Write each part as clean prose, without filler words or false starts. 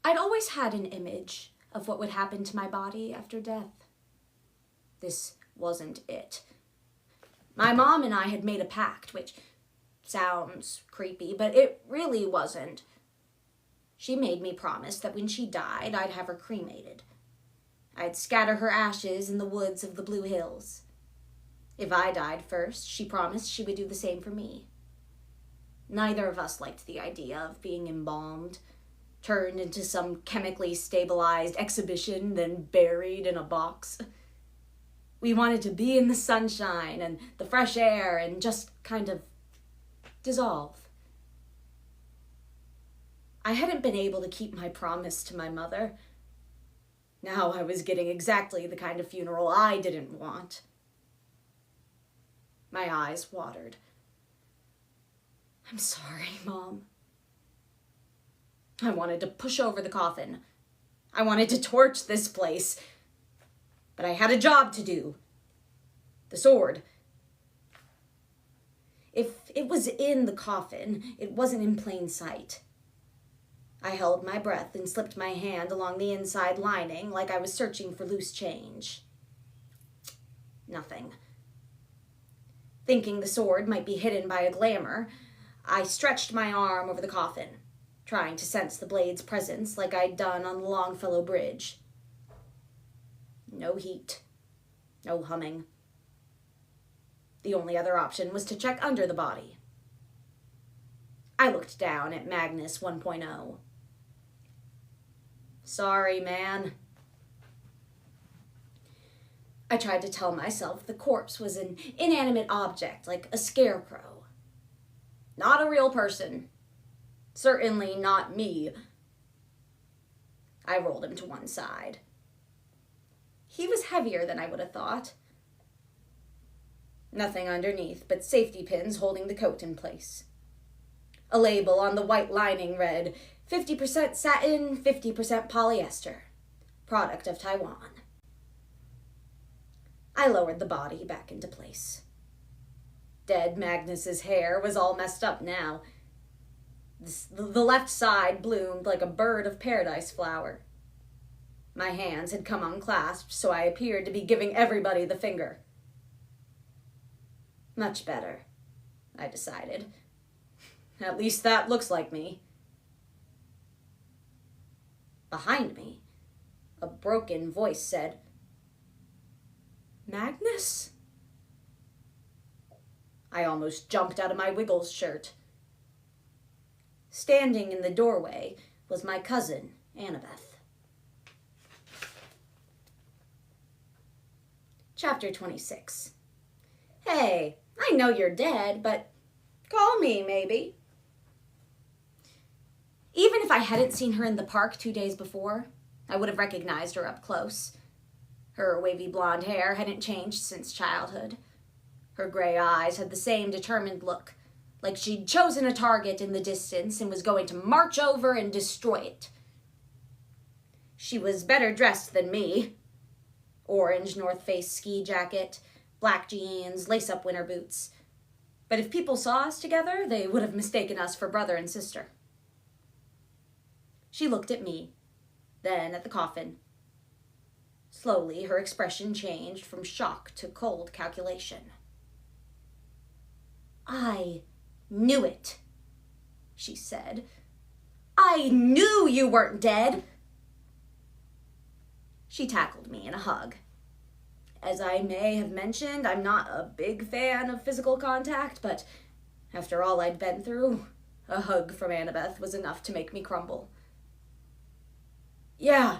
I'd always had an image of what would happen to my body after death. This wasn't it. My mom and I had made a pact, which sounds creepy, but it really wasn't. She made me promise that when she died, I'd have her cremated. I'd scatter her ashes in the woods of the Blue Hills. If I died first, she promised she would do the same for me. Neither of us liked the idea of being embalmed, turned into some chemically stabilized exhibition, then buried in a box. We wanted to be in the sunshine and the fresh air and just kind of dissolve. I hadn't been able to keep my promise to my mother. Now I was getting exactly the kind of funeral I didn't want. My eyes watered. I'm sorry, Mom. I wanted to push over the coffin. I wanted to torch this place. But I had a job to do. The sword. If it was in the coffin, it wasn't in plain sight. I held my breath and slipped my hand along the inside lining like I was searching for loose change. Nothing. Thinking the sword might be hidden by a glamour, I stretched my arm over the coffin, trying to sense the blade's presence like I'd done on the Longfellow Bridge. No heat. No humming. The only other option was to check under the body. I looked down at Magnus 1.0. Sorry, man. I tried to tell myself the corpse was an inanimate object, like a scarecrow. Not a real person. Certainly not me. I rolled him to one side. He was heavier than I would have thought. Nothing underneath but safety pins holding the coat in place. A label on the white lining read, 50% satin, 50% polyester. Product of Taiwan. I lowered the body back into place. Dead Magnus's hair was all messed up now. The left side bloomed like a bird of paradise flower. My hands had come unclasped, so I appeared to be giving everybody the finger. Much better, I decided. At least that looks like me. Behind me, a broken voice said, Magnus? I almost jumped out of my Wiggles shirt. Standing in the doorway was my cousin, Annabeth. Chapter 26. Hey, I know you're dead, but call me, maybe. Even if I hadn't seen her in the park 2 days before, I would have recognized her up close. Her wavy blonde hair hadn't changed since childhood. Her gray eyes had the same determined look, like she'd chosen a target in the distance and was going to march over and destroy it. She was better dressed than me. Orange North Face ski jacket, black jeans, lace-up winter boots. But if people saw us together, they would have mistaken us for brother and sister. She looked at me, then at the coffin. Slowly, her expression changed from shock to cold calculation. I knew it, she said. I knew you weren't dead. She tackled me in a hug. As I may have mentioned, I'm not a big fan of physical contact, but after all I'd been through, a hug from Annabeth was enough to make me crumble. Yeah,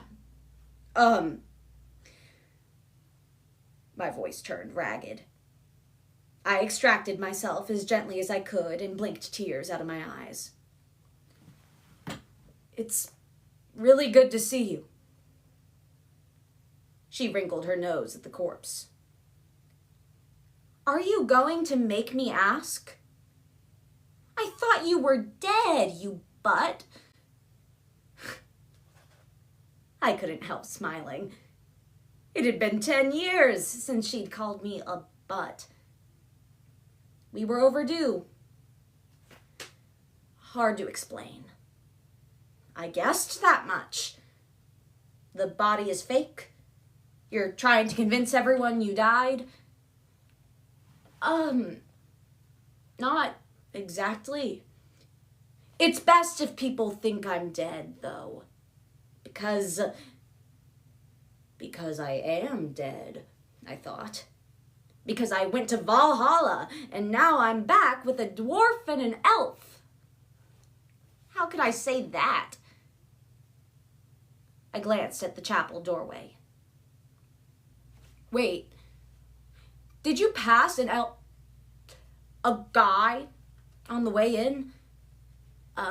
My voice turned ragged. I extracted myself as gently as I could and blinked tears out of my eyes. It's really good to see you. She wrinkled her nose at the corpse. Are you going to make me ask? I thought you were dead, you butt. I couldn't help smiling. It had been 10 years since she'd called me a butt. We were overdue. Hard to explain. I guessed that much. The body is fake? You're trying to convince everyone you died? Not exactly. It's best if people think I'm dead, though. Because I am dead, I thought. Because I went to Valhalla, and now I'm back with a dwarf and an elf. How could I say that? I glanced at the chapel doorway. Wait, did you pass a guy on the way in?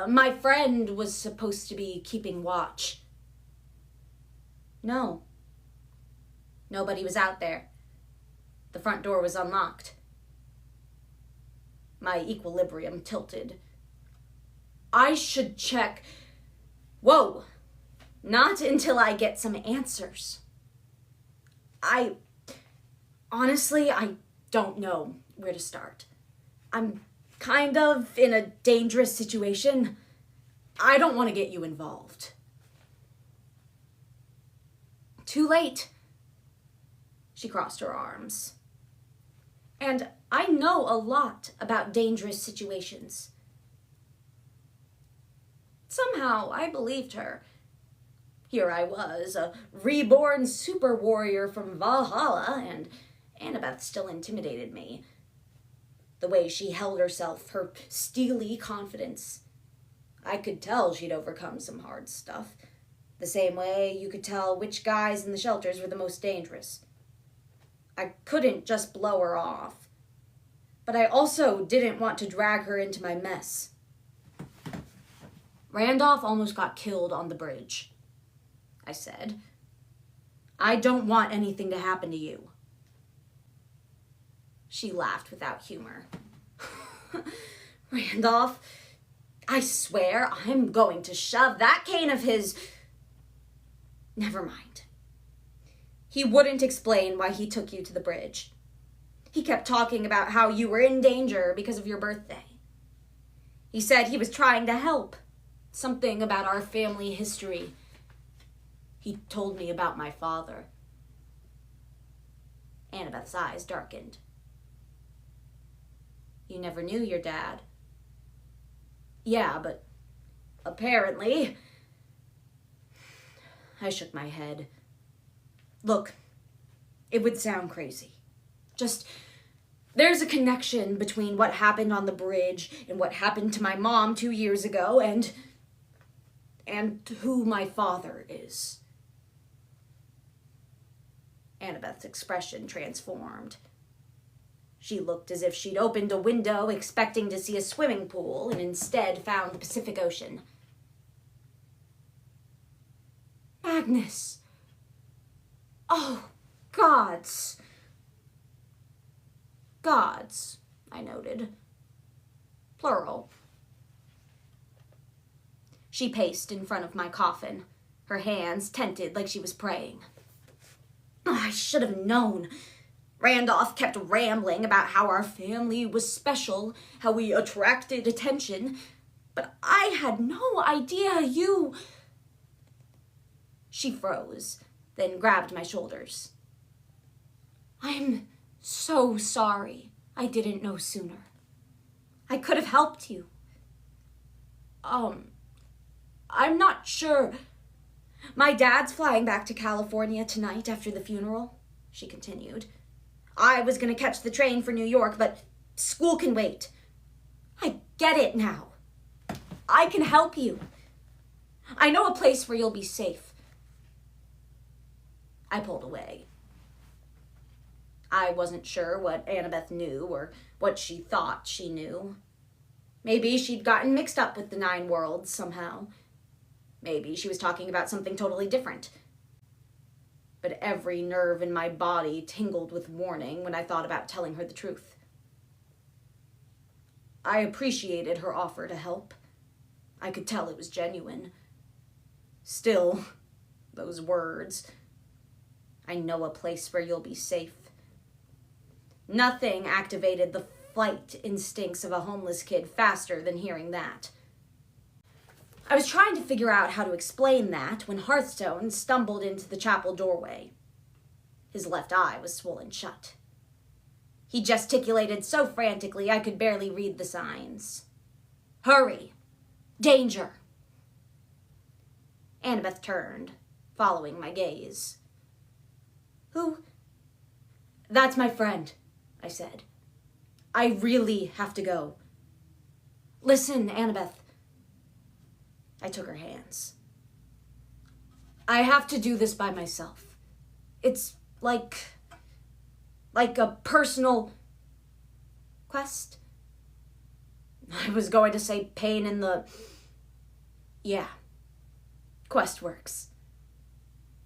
My friend was supposed to be keeping watch. No. Nobody was out there. The front door was unlocked. My equilibrium tilted. I should check. Whoa! Not until I get some answers. Honestly, I don't know where to start. I'm kind of in a dangerous situation. I don't want to get you involved. Too late. She crossed her arms. And I know a lot about dangerous situations. Somehow, I believed her. Here I was, a reborn super warrior from Valhalla, and Annabeth still intimidated me. The way she held herself, her steely confidence. I could tell she'd overcome some hard stuff. The same way you could tell which guys in the shelters were the most dangerous. I couldn't just blow her off. But I also didn't want to drag her into my mess. Randolph almost got killed on the bridge, I said. I don't want anything to happen to you. She laughed without humor. Randolph, I swear I'm going to shove that cane of his... Never mind. He wouldn't explain why he took you to the bridge. He kept talking about how you were in danger because of your birthday. He said he was trying to help. Something about our family history. He told me about my father. Annabeth's eyes darkened. You never knew your dad. Yeah, but apparently... I shook my head. Look, it would sound crazy. Just, there's a connection between what happened on the bridge and what happened to my mom 2 years ago and who my father is. Annabeth's expression transformed. She looked as if she'd opened a window expecting to see a swimming pool and instead found the Pacific Ocean. Magnus! Oh, gods! Gods, I noted. Plural. She paced in front of my coffin, her hands tented like she was praying. I should have known. Randolph kept rambling about how our family was special, how we attracted attention, but I had no idea you... She froze, then grabbed my shoulders. I'm so sorry I didn't know sooner. I could have helped you. I'm not sure. My dad's flying back to California tonight after the funeral, she continued. I was going to catch the train for New York, but school can wait. I get it now. I can help you. I know a place where you'll be safe. I pulled away. I wasn't sure what Annabeth knew or what she thought she knew. Maybe she'd gotten mixed up with the 9 worlds somehow. Maybe she was talking about something totally different. But every nerve in my body tingled with warning when I thought about telling her the truth. I appreciated her offer to help. I could tell it was genuine. Still, those words. I know a place where you'll be safe. Nothing activated the flight instincts of a homeless kid faster than hearing that. I was trying to figure out how to explain that when Hearthstone stumbled into the chapel doorway. His left eye was swollen shut. He gesticulated so frantically I could barely read the signs. Hurry! Danger! Annabeth turned, following my gaze. Who? That's my friend, I said. I really have to go. Listen, Annabeth. I took her hands. I have to do this by myself. It's like a personal quest. I was going to say pain in the... Yeah, quest works.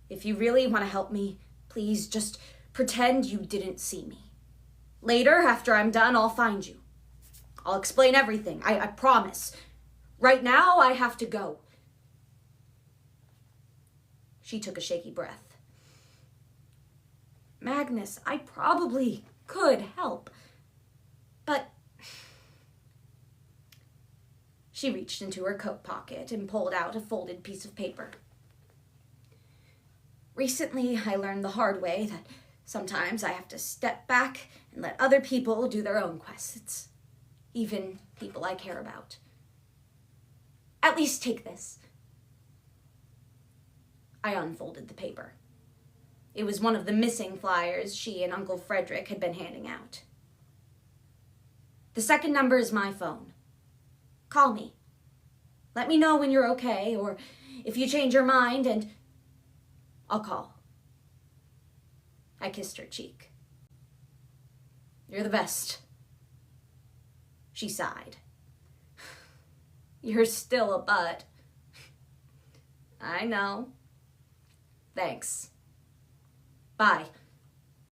If you really want to help me, please just pretend you didn't see me. Later, after I'm done, I'll find you. I'll explain everything, I promise. Right now, I have to go. She took a shaky breath. Magnus, I probably could help, but... She reached into her coat pocket and pulled out a folded piece of paper. Recently, I learned the hard way that sometimes I have to step back and let other people do their own quests, even people I care about. At least take this. I unfolded the paper. It was one of the missing flyers she and Uncle Frederick had been handing out. The second number is my phone. Call me. Let me know when you're okay, or if you change your mind, and I'll call. I kissed her cheek. You're the best. She sighed. You're still a butt. I know. Thanks. Bye.